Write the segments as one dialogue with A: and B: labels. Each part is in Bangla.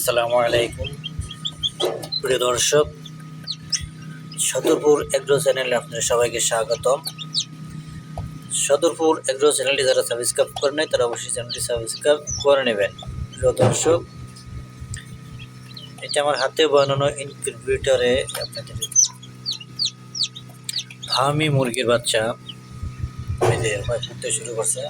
A: আসসালামু আলাইকুম প্রিয় দর্শক, সদরপুর এগ্রো চ্যানেলে আপনাদের সবাইকে স্বাগতম। সদরপুর এগ্রো চ্যানেলটি যারা সাবস্ক্রাইব করে নেয় তারা অবশ্যই চ্যানেলটি সাবস্ক্রাইব করে নেবেন। প্রিয় দর্শক, এটা আমার হাতে বানানো ইনকিউবেটরে আপনাদের ফার্মি মুরগির বাচ্চা এই যে ফুটতে শুরু করছে।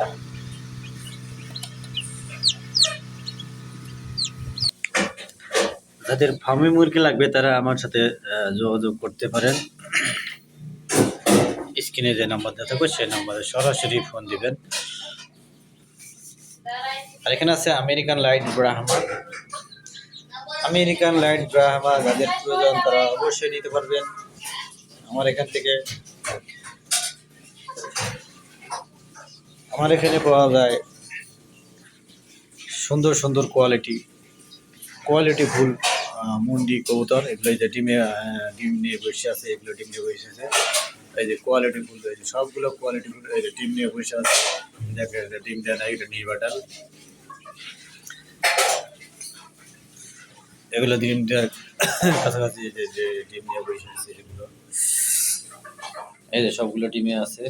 A: যাদের ফার্মি মুরগি লাগবে তারা আমার সাথে যোগাযোগ করতে পারেন। স্ক্রিনে যে নাম্বার দেওয়া থাকবে সেই নাম্বারে সরাসরি ফোন দিবেন। আর এখানে আছে American light Brahma. American light Brahma যাদের প্রয়োজন তারা অবশ্যই নিতে পারবেন আমার এখান থেকে। আমার এখানে পাওয়া যায় সুন্দর সুন্দর কোয়ালিটি ফুল মুন্ডি কবুতর। এগুলো যে ডিম নিয়ে বসে আছে, এগুলো ডিম নিয়ে বসে আছে। এই যে কোয়ালিটি ফুল, এই যে সবগুলো কোয়ালিটি ফুল এই যে ডিম নিয়ে বসে আছে। দেখে ডিম দেয় না, এটা নির্বাটাল। এগুলো ডিম দেওয়ার কাছাকাছি যে ডিম নিয়ে বসে আছে এগুলো। এই যে সবগুলো ডিমে আছে।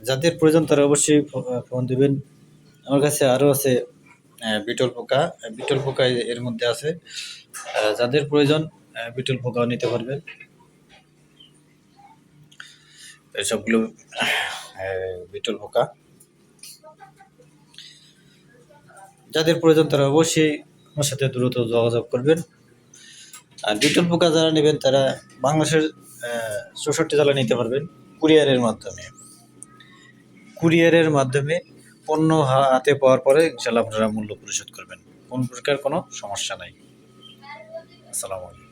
A: যাদের প্রয়োজন তারা অবশ্যই ফোন দিবেন। আমার কাছে আরও আছে বিটল পোকা এর মধ্যে আছে। যাদের প্রয়োজন বিটল পোকাও নিতে পারবেন। সবগুলো বিটল পোকা যাদের প্রয়োজন তারা অবশ্যই আমার সাথে দ্রুত যোগাযোগ করবেন। আর বিটল পোকা যারা নেবেন তারা বাংলাদেশের 64 জেলা নিতে পারবেন কুরিয়ারের মাধ্যমে পণ্য হাতে পাওয়ার পরে ইনশাল্লাহ আপনারা মূল্য পরিশোধ করবেন। কোন প্রকার কোনো সমস্যা নাই। আসসালামু আলাইকুম।